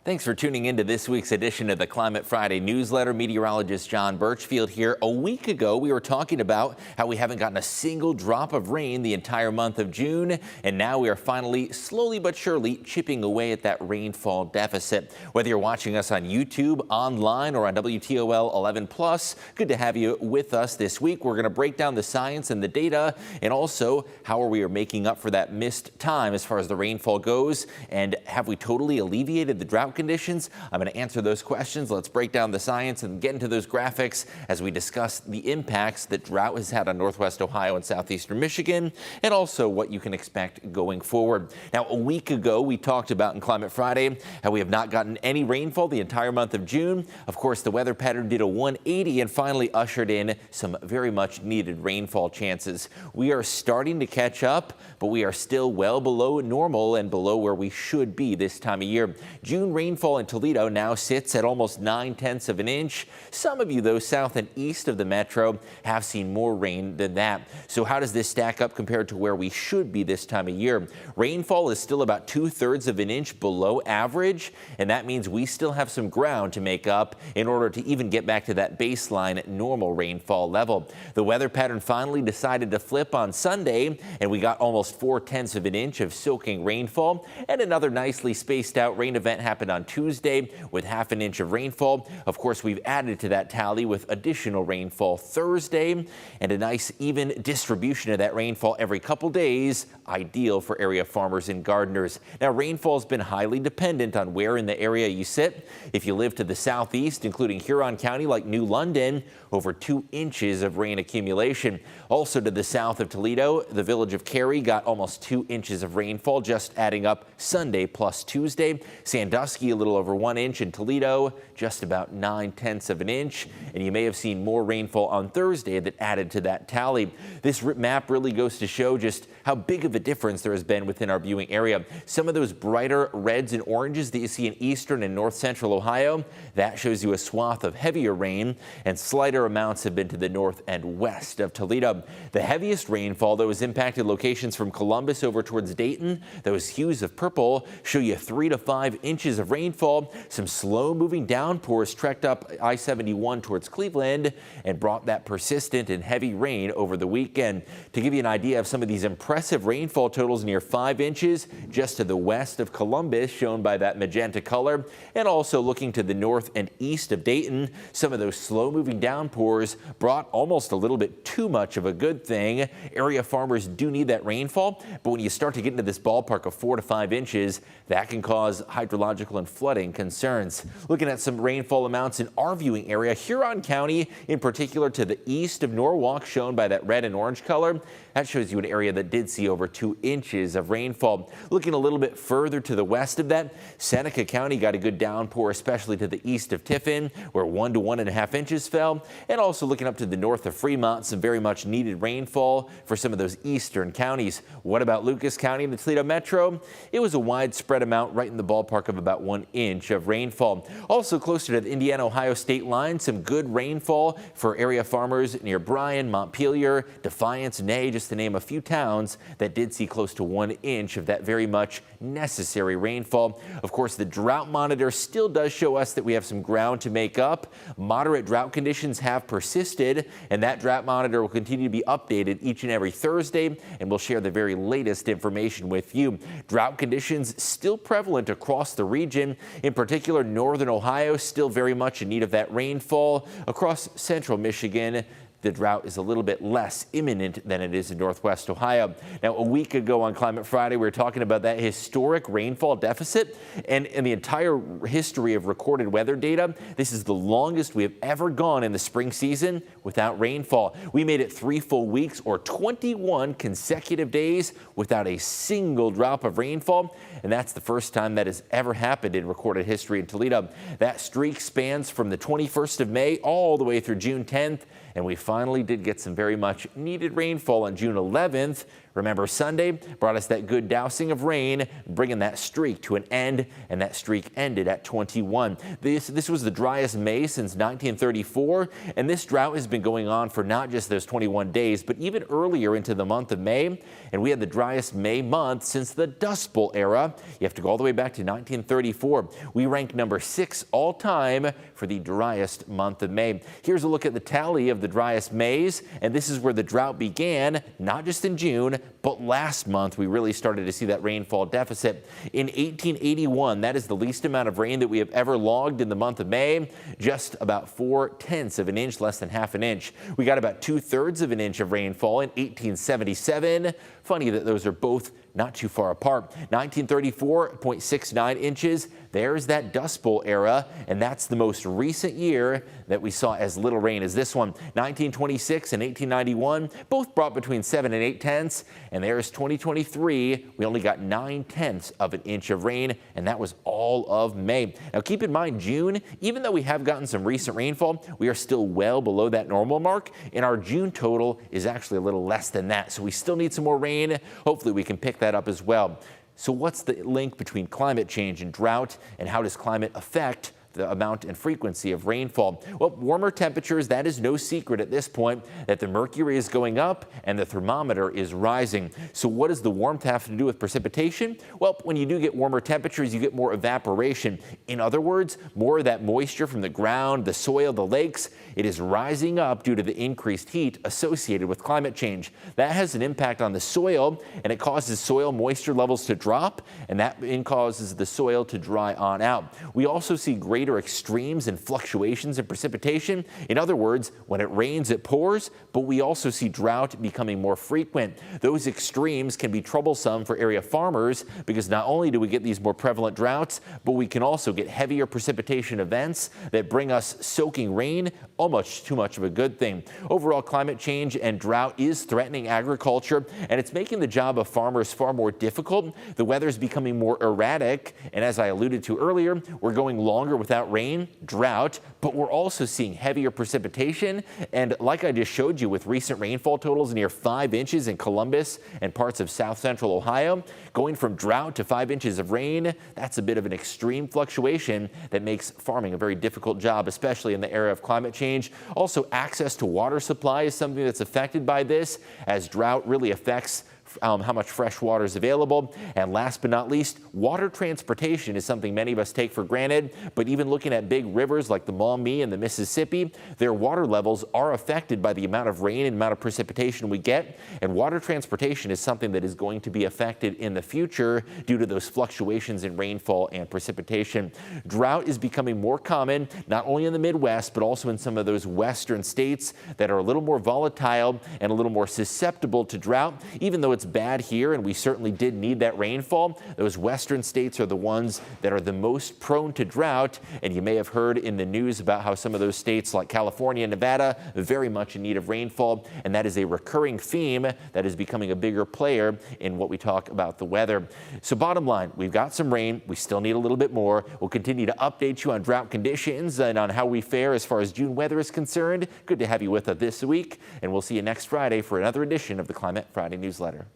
Thanks for tuning in to this week's edition of the Climate Friday newsletter. Meteorologist John Birchfield here. A week ago, we were talking about how we haven't gotten a single drop of rain the entire month of June, and now we are finally, slowly but surely, chipping away at that rainfall deficit. Whether you're watching us on YouTube, online, or on WTOL 11+, good to have you with us this week. We're going to break down the science and the data, and also how we are making up for that missed time as far as the rainfall goes, and have we totally alleviated the drought conditions? I'm going to answer those questions. Let's break down the science and get into those graphics as we discuss the impacts that drought has had on northwest Ohio and southeastern Michigan, and also what you can expect going forward. Now, a week ago, we talked about in Climate Friday how we have not gotten any rainfall the entire month of June. Of course, the weather pattern did a 180 and finally ushered in some very much needed rainfall chances. We are starting to catch up, but we are still well below normal and below where we should be this time of year. June rainfall in Toledo now sits at almost 9/10 of an inch. Some of you, though, south and east of the metro have seen more rain than that. So how does this stack up compared to where we should be this time of year? Rainfall is still about 2/3 of an inch below average, and that means we still have some ground to make up in order to even get back to that baseline normal rainfall level. The weather pattern finally decided to flip on Sunday, and we got almost 4/10 of an inch of soaking rainfall, and another nicely spaced out rain event happened on Tuesday with 1/2 an inch of rainfall. Of course, we've added to that tally with additional rainfall Thursday, and a nice even distribution of that rainfall every couple days, ideal for area farmers and gardeners. Now, rainfall has been highly dependent on where in the area you sit. If you live to the southeast, including Huron County like New London, over 2 inches of rain accumulation. Also to the south of Toledo, the village of Cary got almost 2 inches of rainfall, just adding up Sunday plus Tuesday. Sandusky, a little over 1 inch. In Toledo, just about 9/10 of an inch. And you may have seen more rainfall on Thursday that added to that tally. This map really goes to show just how big of a difference there has been within our viewing area. Some of those brighter reds and oranges that you see in eastern and north central Ohio, that shows you a swath of heavier rain, and slighter amounts have been to the north and west of Toledo. The heaviest rainfall, though, has impacted locations from Columbus over towards Dayton. Those hues of purple show you 3 to 5 inches of rainfall. Some slow-moving downpours trekked up I-71 towards Cleveland and brought that persistent and heavy rain over the weekend. To give you an idea of some of these impressive rainfall totals, near 5 inches just to the west of Columbus, shown by that magenta color, and also looking to the north and east of Dayton, some of those slow-moving downpours brought almost a little bit too much of a good thing. Area farmers do need that rainfall, but when you start to get into this ballpark of 4 to 5 inches, that can cause hydrological and flooding concerns. Looking at some rainfall amounts in our viewing area, Huron County, in particular to the east of Norwalk, shown by that red and orange color, that shows you an area that did see over 2 inches of rainfall. Looking a little bit further to the west of that, Seneca County got a good downpour, especially to the east of Tiffin, where 1 to 1.5 inches fell. And also looking up to the north of Fremont, some very much needed rainfall for some of those eastern counties. What about Lucas County and the Toledo Metro? It was a widespread amount, right in the ballpark of about 1 inch of rainfall. Also closer to the Indiana-Ohio state line, some good rainfall for area farmers near Bryan, Montpelier, Defiance, Ney, just to name a few towns that did see close to 1 inch of that very much necessary rainfall. Of course, the drought monitor still does show us that we have some ground to make up. Moderate drought conditions have persisted, and that drought monitor will continue to be updated each and every Thursday, and we'll share the very latest information with you. Drought conditions still prevalent across the region. In particular, northern Ohio still very much in need of that rainfall. Across central Michigan, the drought is a little bit less imminent than it is in northwest Ohio. Now, a week ago on Climate Friday, we were talking about that historic rainfall deficit, and in the entire history of recorded weather data, this is the longest we have ever gone in the spring season without rainfall. We made it 3 full weeks, or 21 consecutive days without a single drop of rainfall, and that's the first time that has ever happened in recorded history in Toledo. That streak spans from the 21st of May all the way through June 10th, and we finally did get some very much needed rainfall on June 11th, Remember, Sunday brought us that good dousing of rain, bringing that streak to an end, and that streak ended at 21. This was the driest May since 1934, and this drought has been going on for not just those 21 days, but even earlier into the month of May, and we had the driest May month since the Dust Bowl era. You have to go all the way back to 1934. We ranked number 6 all time for the driest month of May. Here's a look at the tally of the driest Mays, and this is where the drought began, not just in June, but last month we really started to see that rainfall deficit. In 1881, that is the least amount of rain that we have ever logged in the month of May, just about 4/10 of an inch, less than half an inch. We got about 2/3 of an inch of rainfall in 1877. Funny that those are both not too far apart. 1934, inches. There's that Dust Bowl era, and that's the most recent year that we saw as little rain as this one. 1926 and 1891 both brought between 7 and 8/10, and there's 2023. We only got 9/10 of an inch of rain, and that was all of May. Now keep in mind, June, even though we have gotten some recent rainfall, we are still well below that normal mark, and our June total is actually a little less than that. So we still need some more rain. Hopefully we can pick that up as well. So what's the link between climate change and drought, and how does climate affect the amount and frequency of rainfall? Well, warmer temperatures, that is no secret at this point, that the mercury is going up and the thermometer is rising. So what does the warmth have to do with precipitation? Well, when you do get warmer temperatures, you get more evaporation. In other words, more of that moisture from the ground, the soil, the lakes, it is rising up due to the increased heat associated with climate change. That has an impact on the soil, and it causes soil moisture levels to drop, and that causes the soil to dry on out. We also see greater extremes and fluctuations in precipitation. In other words, when it rains, it pours, but we also see drought becoming more frequent. Those extremes can be troublesome for area farmers because not only do we get these more prevalent droughts, but we can also get heavier precipitation events that bring us soaking rain, almost too much of a good thing. Overall, climate change and drought is threatening agriculture, and it's making the job of farmers far more difficult. The weather is becoming more erratic, and as I alluded to earlier, we're going longer without rain, drought, but we're also seeing heavier precipitation. And like I just showed you with recent rainfall totals near 5 inches in Columbus and parts of south central Ohio, going from drought to 5 inches of rain, that's a bit of an extreme fluctuation that makes farming a very difficult job, especially in the area of climate change. Also, access to water supply is something that's affected by this, as drought really affects how much fresh water is available. And last but not least, water transportation is something many of us take for granted, but even looking at big rivers like the Maumee and the Mississippi, their water levels are affected by the amount of rain and amount of precipitation we get, and water transportation is something that is going to be affected in the future due to those fluctuations in rainfall and precipitation. Drought is becoming more common, not only in the Midwest, but also in some of those western states that are a little more volatile and a little more susceptible to drought. Even though it's bad here, and we certainly did need that rainfall, those western states are the ones that are the most prone to drought. And you may have heard in the news about how some of those states like California and Nevada are very much in need of rainfall, and that is a recurring theme that is becoming a bigger player in what we talk about the weather. So bottom line, we've got some rain, we still need a little bit more. We'll continue to update you on drought conditions and on how we fare as far as June weather is concerned. Good to have you with us this week, and we'll see you next Friday for another edition of the Climate Friday newsletter.